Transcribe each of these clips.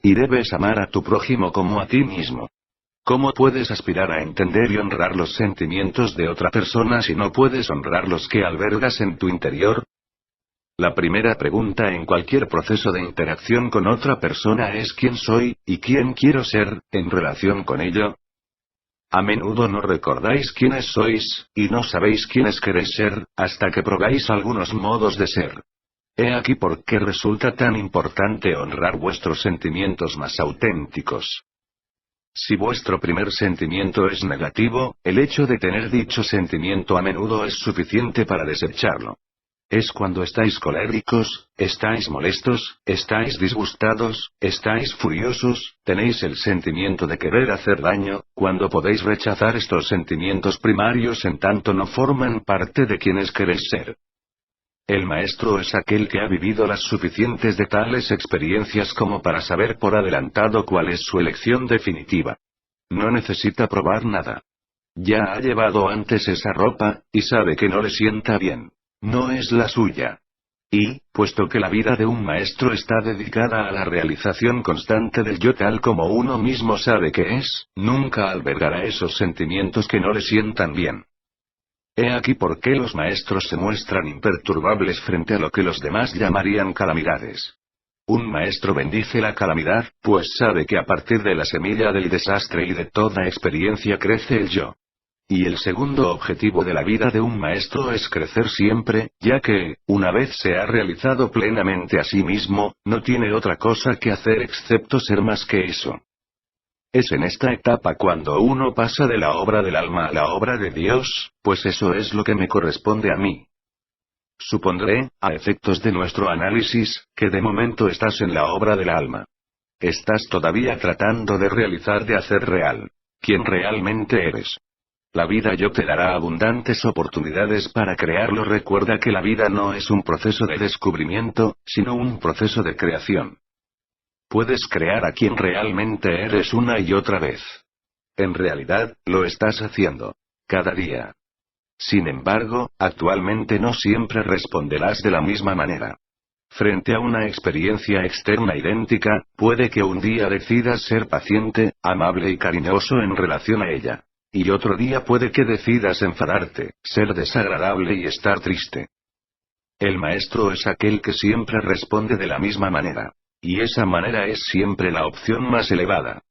Y debes amar a tu prójimo como a ti mismo. ¿Cómo puedes aspirar a entender y honrar los sentimientos de otra persona si no puedes honrar los que albergas en tu interior? La primera pregunta en cualquier proceso de interacción con otra persona es ¿quién soy, y quién quiero ser, en relación con ello? A menudo no recordáis quiénes sois, y no sabéis quiénes queréis ser, hasta que probáis algunos modos de ser. He aquí por qué resulta tan importante honrar vuestros sentimientos más auténticos. Si vuestro primer sentimiento es negativo, el hecho de tener dicho sentimiento a menudo es suficiente para desecharlo. Es cuando estáis coléricos, estáis molestos, estáis disgustados, estáis furiosos, tenéis el sentimiento de querer hacer daño, cuando podéis rechazar estos sentimientos primarios en tanto no forman parte de quienes queréis ser. El maestro es aquel que ha vivido las suficientes de tales experiencias como para saber por adelantado cuál es su elección definitiva. No necesita probar nada. Ya ha llevado antes esa ropa, y sabe que no le sienta bien. No es la suya. Y, puesto que la vida de un maestro está dedicada a la realización constante del yo tal como uno mismo sabe que es, nunca albergará esos sentimientos que no le sientan bien. He aquí por qué los maestros se muestran imperturbables frente a lo que los demás llamarían calamidades. Un maestro bendice la calamidad, pues sabe que a partir de la semilla del desastre y de toda experiencia crece el yo. Y el segundo objetivo de la vida de un maestro es crecer siempre, ya que, una vez se ha realizado plenamente a sí mismo, no tiene otra cosa que hacer excepto ser más que eso. Es en esta etapa cuando uno pasa de la obra del alma a la obra de Dios, pues eso es lo que me corresponde a mí. Supondré, a efectos de nuestro análisis, que de momento estás en la obra del alma. Estás todavía tratando de realizar, de hacer real quien realmente eres. La vida yo te dará abundantes oportunidades para crearlo. Recuerda que la vida no es un proceso de descubrimiento, sino un proceso de creación. Puedes crear a quien realmente eres una y otra vez. En realidad, lo estás haciendo. Cada día. Sin embargo, actualmente no siempre responderás de la misma manera. Frente a una experiencia externa idéntica, puede que un día decidas ser paciente, amable y cariñoso en relación a ella. Y otro día puede que decidas enfadarte, ser desagradable y estar triste. El maestro es aquel que siempre responde de la misma manera. Y esa manera es siempre la opción más elevada.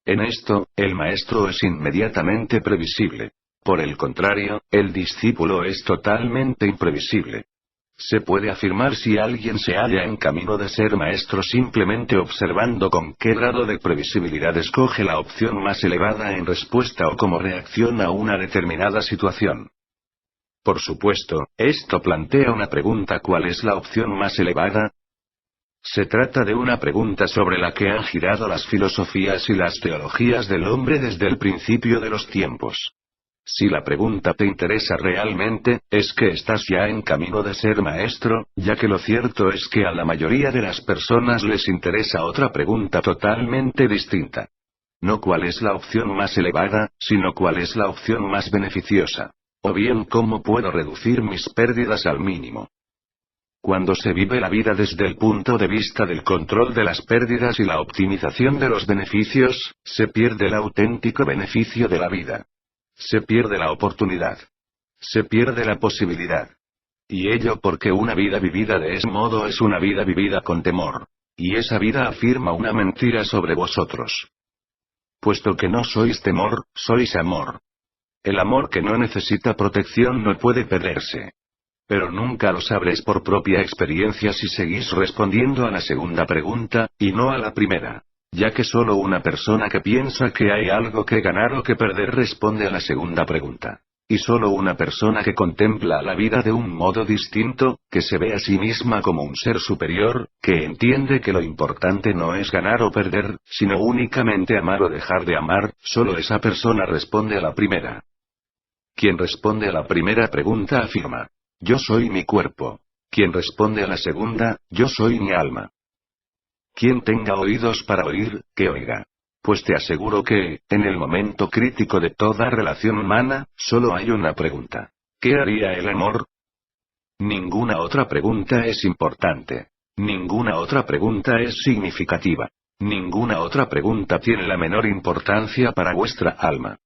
En esto, el maestro es inmediatamente previsible. Por el contrario, el discípulo es totalmente imprevisible. Se puede afirmar si alguien se halla en camino de ser maestro simplemente observando con qué grado de previsibilidad escoge la opción más elevada en respuesta o como reacción a una determinada situación. Por supuesto, esto plantea una pregunta: ¿cuál es la opción más elevada? Se trata de una pregunta sobre la que han girado las filosofías y las teologías del hombre desde el principio de los tiempos. Si la pregunta te interesa realmente, es que estás ya en camino de ser maestro, ya que lo cierto es que a la mayoría de las personas les interesa otra pregunta totalmente distinta. No cuál es la opción más elevada, sino cuál es la opción más beneficiosa. O bien cómo puedo reducir mis pérdidas al mínimo. Cuando se vive la vida desde el punto de vista del control de las pérdidas y la optimización de los beneficios, se pierde el auténtico beneficio de la vida. Se pierde la oportunidad. Se pierde la posibilidad. Y ello porque una vida vivida de ese modo es una vida vivida con temor. Y esa vida afirma una mentira sobre vosotros. Puesto que no sois temor, sois amor. El amor que no necesita protección no puede perderse. Pero nunca lo sabréis por propia experiencia si seguís respondiendo a la segunda pregunta, y no a la primera. Ya que solo una persona que piensa que hay algo que ganar o que perder responde a la segunda pregunta. Y solo una persona que contempla la vida de un modo distinto, que se ve a sí misma como un ser superior, que entiende que lo importante no es ganar o perder, sino únicamente amar o dejar de amar, solo esa persona responde a la primera. Quien responde a la primera pregunta afirma: yo soy mi cuerpo. Quien responde a la segunda: yo soy mi alma. Quien tenga oídos para oír, que oiga. Pues te aseguro que, en el momento crítico de toda relación humana, solo hay una pregunta: ¿qué haría el amor? Ninguna otra pregunta es importante. Ninguna otra pregunta es significativa. Ninguna otra pregunta tiene la menor importancia para vuestra alma.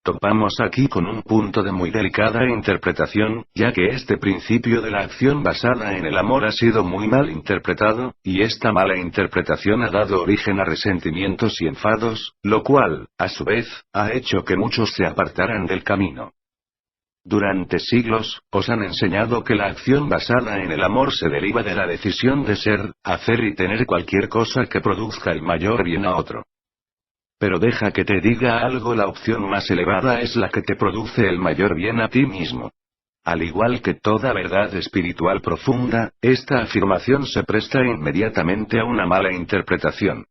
Topamos aquí con un punto de muy delicada interpretación, ya que este principio de la acción basada en el amor ha sido muy mal interpretado, y esta mala interpretación ha dado origen a resentimientos y enfados, lo cual, a su vez, ha hecho que muchos se apartaran del camino. Durante siglos, os han enseñado que la acción basada en el amor se deriva de la decisión de ser, hacer y tener cualquier cosa que produzca el mayor bien a otro. Pero deja que te diga algo, la opción más elevada es la que te produce el mayor bien a ti mismo. Al igual que toda verdad espiritual profunda, esta afirmación se presta inmediatamente a una mala interpretación.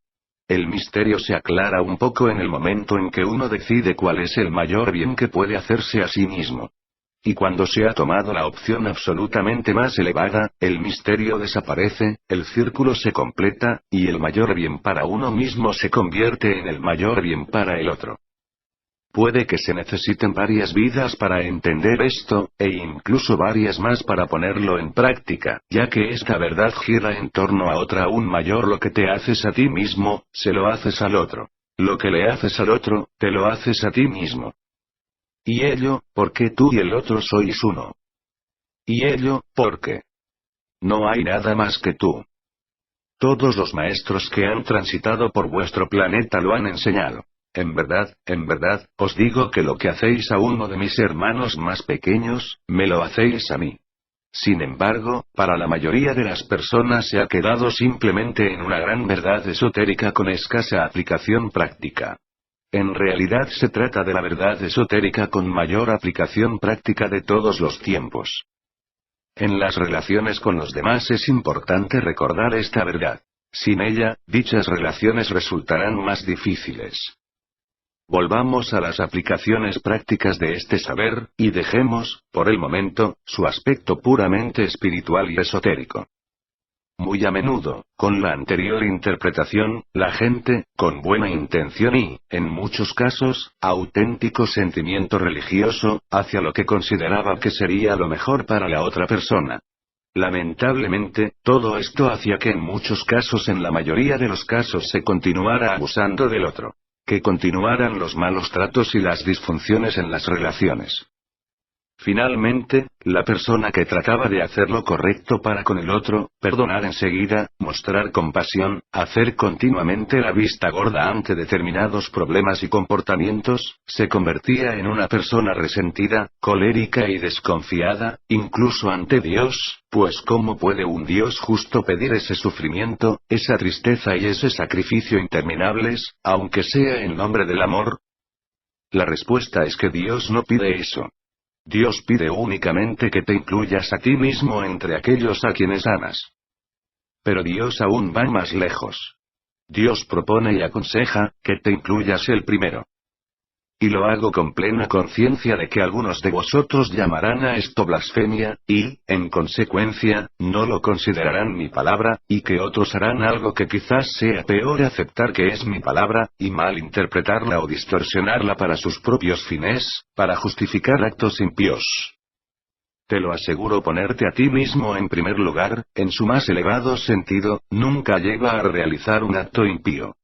El misterio se aclara un poco en el momento en que uno decide cuál es el mayor bien que puede hacerse a sí mismo. Y cuando se ha tomado la opción absolutamente más elevada, el misterio desaparece, el círculo se completa, y el mayor bien para uno mismo se convierte en el mayor bien para el otro. Puede que se necesiten varias vidas para entender esto, e incluso varias más para ponerlo en práctica, ya que esta verdad gira en torno a otra aún mayor. Lo que te haces a ti mismo, se lo haces al otro. Lo que le haces al otro, te lo haces a ti mismo. Y ello, porque tú y el otro sois uno. Y ello, porque no hay nada más que tú. Todos los maestros que han transitado por vuestro planeta lo han enseñado. En verdad, os digo que lo que hacéis a uno de mis hermanos más pequeños, me lo hacéis a mí. Sin embargo, para la mayoría de las personas se ha quedado simplemente en una gran verdad esotérica con escasa aplicación práctica. En realidad se trata de la verdad esotérica con mayor aplicación práctica de todos los tiempos. En las relaciones con los demás es importante recordar esta verdad. Sin ella, dichas relaciones resultarán más difíciles. Volvamos a las aplicaciones prácticas de este saber, y dejemos, por el momento, su aspecto puramente espiritual y esotérico. Muy a menudo, con la anterior interpretación, la gente, con buena intención y, en muchos casos, auténtico sentimiento religioso, hacia lo que consideraba que sería lo mejor para la otra persona. Lamentablemente, todo esto hacía que en muchos casos, en la mayoría de los casos, se continuara abusando del otro. Que continuaran los malos tratos y las disfunciones en las relaciones. Finalmente, la persona que trataba de hacer lo correcto para con el otro, perdonar enseguida, mostrar compasión, hacer continuamente la vista gorda ante determinados problemas y comportamientos, se convertía en una persona resentida, colérica y desconfiada, incluso ante Dios, pues ¿cómo puede un Dios justo pedir ese sufrimiento, esa tristeza y ese sacrificio interminables, aunque sea en nombre del amor? La respuesta es que Dios no pide eso. Dios pide únicamente que te incluyas a ti mismo entre aquellos a quienes amas. Pero Dios aún va más lejos. Dios propone y aconseja, que te incluyas él primero. Y lo hago con plena conciencia de que algunos de vosotros llamarán a esto blasfemia, y, en consecuencia, no lo considerarán mi palabra, y que otros harán algo que quizás sea peor: aceptar que es mi palabra, y malinterpretarla o distorsionarla para sus propios fines, para justificar actos impíos. Te lo aseguro, ponerte a ti mismo en primer lugar, en su más elevado sentido, nunca lleva a realizar un acto impío.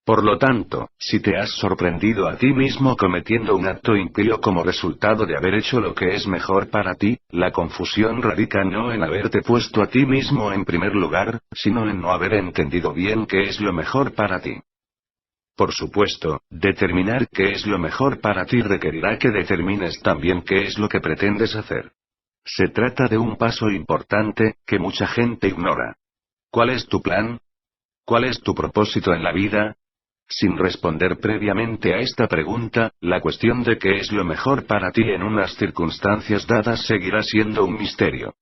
Por lo tanto, si te has sorprendido a ti mismo cometiendo un acto impío como resultado de haber hecho lo que es mejor para ti, la confusión radica no en haberte puesto a ti mismo en primer lugar, sino en no haber entendido bien qué es lo mejor para ti. Por supuesto, determinar qué es lo mejor para ti requerirá que determines también qué es lo que pretendes hacer. Se trata de un paso importante, que mucha gente ignora. ¿Cuál es tu plan? ¿Cuál es tu propósito en la vida? Sin responder previamente a esta pregunta, la cuestión de qué es lo mejor para ti en unas circunstancias dadas seguirá siendo un misterio.